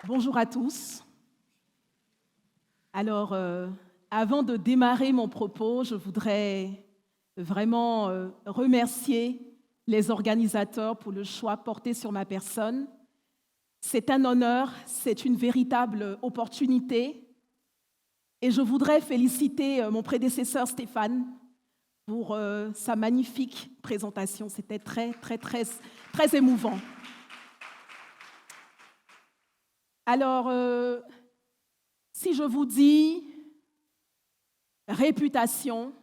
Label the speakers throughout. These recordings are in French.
Speaker 1: Bonjour à tous. Alors, avant de démarrer mon propos, je voudrais vraiment remercier les organisateurs pour le choix porté sur ma personne. C'est un honneur, c'est une véritable opportunité. Et je voudrais féliciter mon prédécesseur Stéphane pour sa magnifique présentation. C'était très, très, très, très émouvant. Alors, si je vous dis réputation,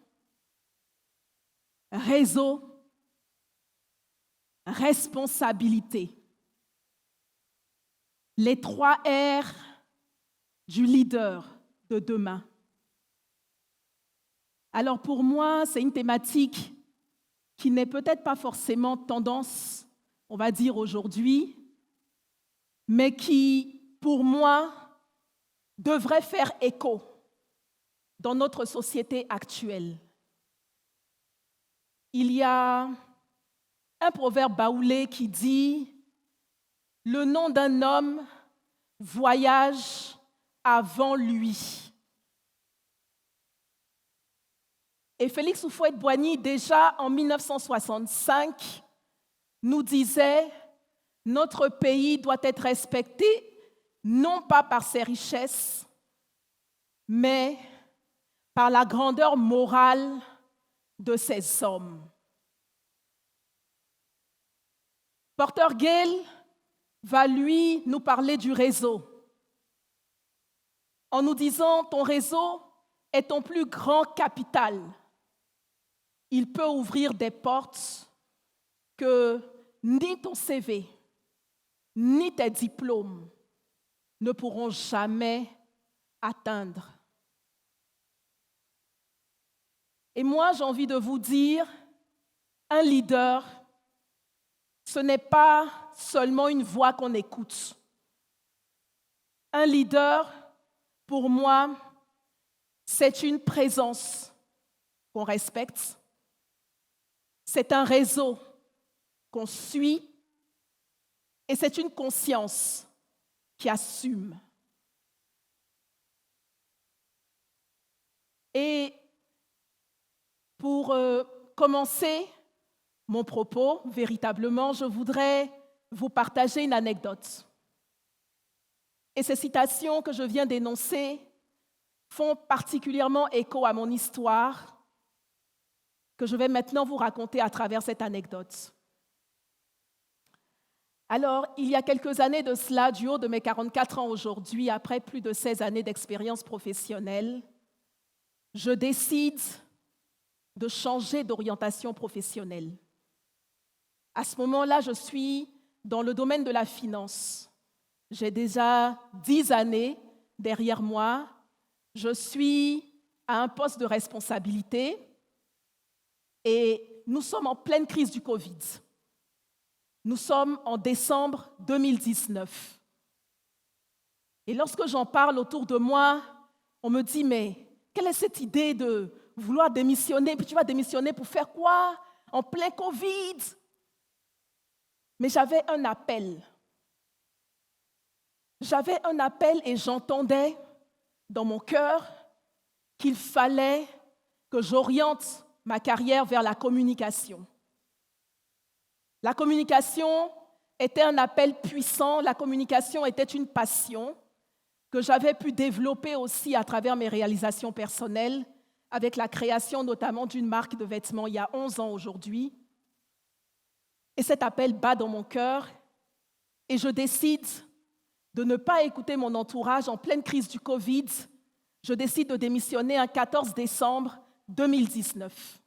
Speaker 1: réseau, responsabilité, les 3 R du leader de demain. Alors pour moi, c'est une thématique qui n'est peut-être pas forcément tendance, on va dire aujourd'hui, mais qui, pour moi, devrait faire écho dans notre société actuelle. Il y a un proverbe baoulé qui dit « Le nom d'un homme voyage avant lui ». Et Félix Houphouët-Boigny, déjà en 1965, nous disait « Notre pays doit être respecté non pas par ses richesses, mais par la grandeur morale de ses hommes. » Porter Gale va, lui, nous parler du réseau, en nous disant « Ton réseau est ton plus grand capital. Il peut ouvrir des portes que ni ton CV, ni tes diplômes ne pourront jamais atteindre. » Et moi, j'ai envie de vous dire, un leader, ce n'est pas seulement une voix qu'on écoute. Un leader, pour moi, c'est une présence qu'on respecte. C'est un réseau qu'on suit et c'est une conscience qui assume. Et pour commencer mon propos, véritablement, je voudrais vous partager une anecdote. Et ces citations que je viens d'énoncer font particulièrement écho à mon histoire que je vais maintenant vous raconter à travers cette anecdote. Alors, il y a quelques années de cela, du haut de mes 44 ans aujourd'hui, après plus de 16 années d'expérience professionnelle, je décide de changer d'orientation professionnelle. À ce moment-là, je suis dans le domaine de la finance. J'ai déjà 10 années derrière moi. Je suis à un poste de responsabilité et nous sommes en pleine crise du Covid. Nous sommes en décembre 2019. Et lorsque j'en parle autour de moi, on me dit « Mais quelle est cette idée de vouloir démissionner? Puis tu vas démissionner pour faire quoi? En plein Covid ?» Mais j'avais un appel. J'avais un appel et j'entendais dans mon cœur qu'il fallait que j'oriente ma carrière vers la communication. La communication était un appel puissant, la communication était une passion que j'avais pu développer aussi à travers mes réalisations personnelles, avec la création notamment d'une marque de vêtements il y a 11 ans aujourd'hui. Et cet appel bat dans mon cœur et je décide de ne pas écouter mon entourage en pleine crise du Covid. Je décide de démissionner un 14 décembre 2019.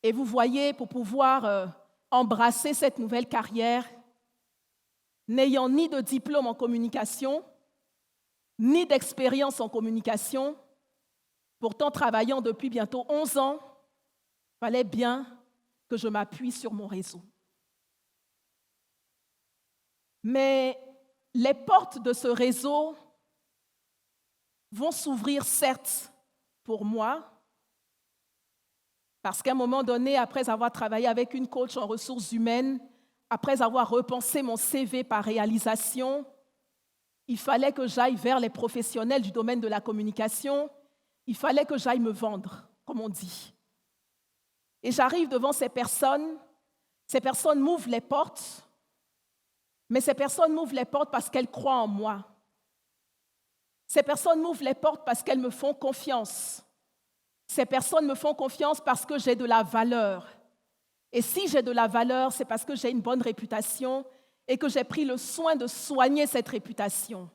Speaker 1: Et vous voyez, pour pouvoir embrasser cette nouvelle carrière, n'ayant ni de diplôme en communication, ni d'expérience en communication, pourtant travaillant depuis bientôt 11 ans, il fallait bien que je m'appuie sur mon réseau. Mais les portes de ce réseau vont s'ouvrir, certes, pour moi, parce qu'à un moment donné, après avoir travaillé avec une coach en ressources humaines, après avoir repensé mon CV par réalisation, il fallait que j'aille vers les professionnels du domaine de la communication. Il fallait que j'aille me vendre, comme on dit. Et j'arrive devant ces personnes m'ouvrent les portes, mais ces personnes m'ouvrent les portes parce qu'elles croient en moi. Ces personnes m'ouvrent les portes parce qu'elles me font confiance. Ces personnes me font confiance parce que j'ai de la valeur. Et si j'ai de la valeur, c'est parce que j'ai une bonne réputation et que j'ai pris le soin de soigner cette réputation.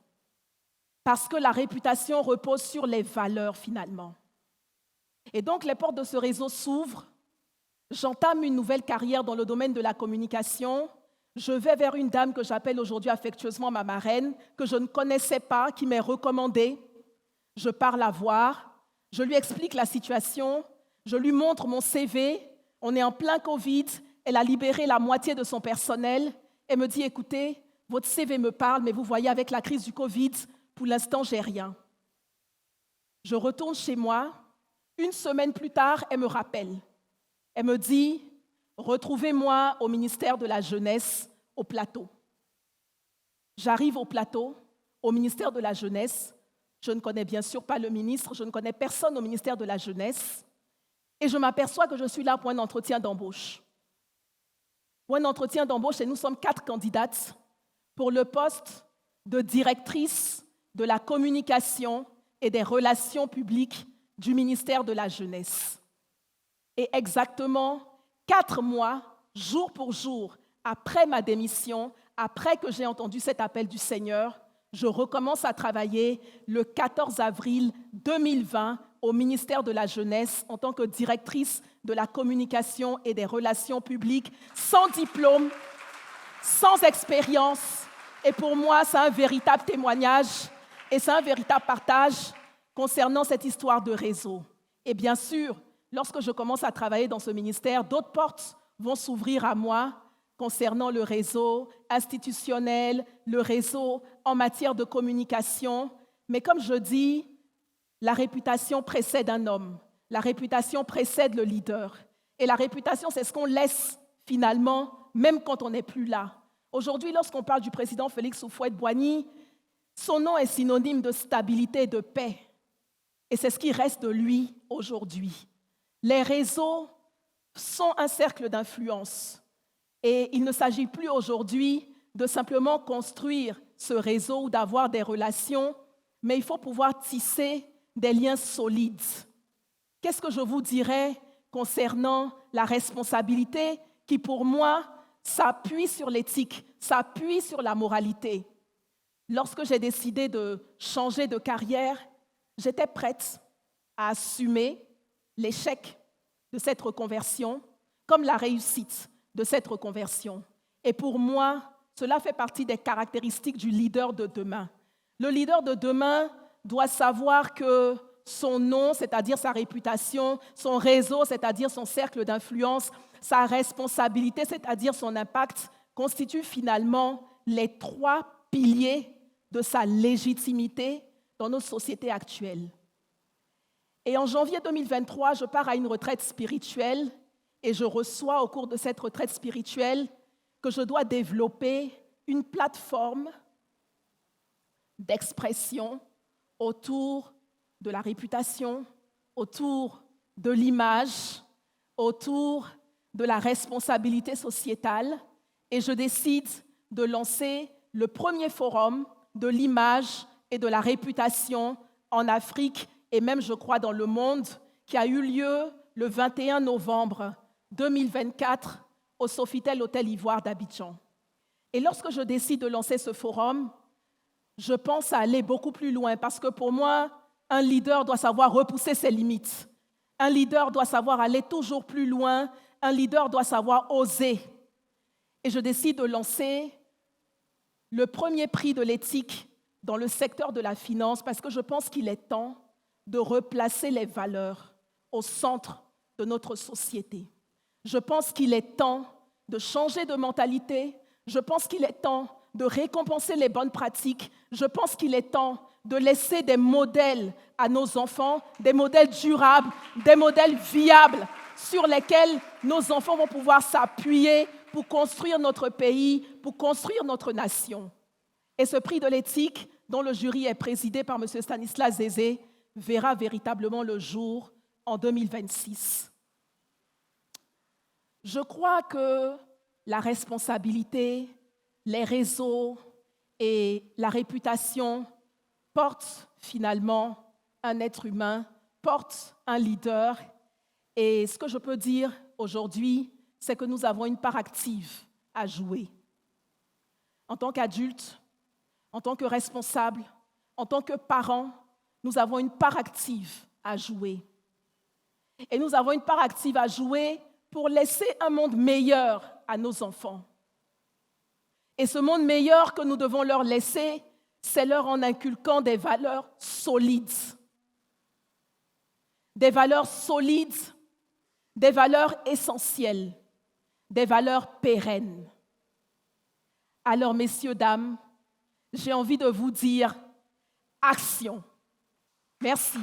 Speaker 1: Parce que la réputation repose sur les valeurs finalement. Et donc les portes de ce réseau s'ouvrent. J'entame une nouvelle carrière dans le domaine de la communication. Je vais vers une dame que j'appelle aujourd'hui affectueusement ma marraine, que je ne connaissais pas, qui m'est recommandée. Je pars la voir, je lui explique la situation, je lui montre mon CV. On est en plein Covid, elle a libéré la moitié de son personnel. Elle me dit, écoutez, votre CV me parle, mais vous voyez, avec la crise du Covid, pour l'instant, j'ai rien. Je retourne chez moi. Une semaine plus tard, elle me rappelle. Elle me dit, retrouvez-moi au ministère de la Jeunesse, au plateau. J'arrive au plateau, au ministère de la Jeunesse. Je ne connais bien sûr pas le ministre, je ne connais personne au ministère de la Jeunesse. Et je m'aperçois que je suis là pour un entretien d'embauche. Pour un entretien d'embauche, et nous sommes 4 candidates pour le poste de directrice de la communication et des relations publiques du ministère de la Jeunesse. Et exactement 4 mois, jour pour jour, après ma démission, après que j'ai entendu cet appel du Seigneur, je recommence à travailler le 14 avril 2020 au ministère de la Jeunesse en tant que directrice de la communication et des relations publiques, sans diplôme, sans expérience. Et pour moi, c'est un véritable témoignage et c'est un véritable partage concernant cette histoire de réseau. Et bien sûr, lorsque je commence à travailler dans ce ministère, d'autres portes vont s'ouvrir à moi concernant le réseau institutionnel, le réseau en matière de communication. Mais comme je dis, la réputation précède un homme. La réputation précède le leader. Et la réputation, c'est ce qu'on laisse finalement, même quand on n'est plus là. Aujourd'hui, lorsqu'on parle du président Félix Houphouët-Boigny, son nom est synonyme de stabilité et de paix. Et c'est ce qui reste de lui aujourd'hui. Les réseaux sont un cercle d'influence. Et il ne s'agit plus aujourd'hui de simplement construire ce réseau ou d'avoir des relations, mais il faut pouvoir tisser des liens solides. Qu'est-ce que je vous dirais concernant la responsabilité qui, pour moi, s'appuie sur l'éthique, s'appuie sur la moralité? Lorsque j'ai décidé de changer de carrière, j'étais prête à assumer l'échec de cette reconversion comme la réussite de cette reconversion. Et pour moi, cela fait partie des caractéristiques du leader de demain. Le leader de demain doit savoir que son nom, c'est-à-dire sa réputation, son réseau, c'est-à-dire son cercle d'influence, sa responsabilité, c'est-à-dire son impact, constituent finalement les 3 piliers de sa légitimité dans nos sociétés actuelles. Et en janvier 2023, je pars à une retraite spirituelle et je reçois au cours de cette retraite spirituelle que je dois développer une plateforme d'expression autour de la réputation, autour de l'image, autour de la responsabilité sociétale. Et je décide de lancer le premier forum de l'image et de la réputation en Afrique et même, je crois, dans le monde, qui a eu lieu le 21 novembre 2024 au Sofitel Hôtel Ivoire d'Abidjan. Et lorsque je décide de lancer ce forum, je pense à aller beaucoup plus loin parce que pour moi, un leader doit savoir repousser ses limites. Un leader doit savoir aller toujours plus loin. Un leader doit savoir oser. Et je décide de lancer le premier prix de l'éthique dans le secteur de la finance parce que je pense qu'il est temps de replacer les valeurs au centre de notre société. Je pense qu'il est temps de changer de mentalité. Je pense qu'il est temps de récompenser les bonnes pratiques. Je pense qu'il est temps de laisser des modèles à nos enfants, des modèles durables, des modèles viables sur lesquels nos enfants vont pouvoir s'appuyer pour construire notre pays, pour construire notre nation. Et ce prix de l'éthique, dont le jury est présidé par M. Stanislas Zézé, verra véritablement le jour en 2026. Je crois que la responsabilité, les réseaux et la réputation portent finalement un être humain, portent un leader. Et ce que je peux dire aujourd'hui, c'est que nous avons une part active à jouer. En tant qu'adultes, en tant que responsables, en tant que parents, nous avons une part active à jouer. Et nous avons une part active à jouer pour laisser un monde meilleur à nos enfants. Et ce monde meilleur que nous devons leur laisser, c'est leur en inculquant des valeurs solides. Des valeurs solides, des valeurs essentielles, des valeurs pérennes. Alors, messieurs, dames, j'ai envie de vous dire action. Merci.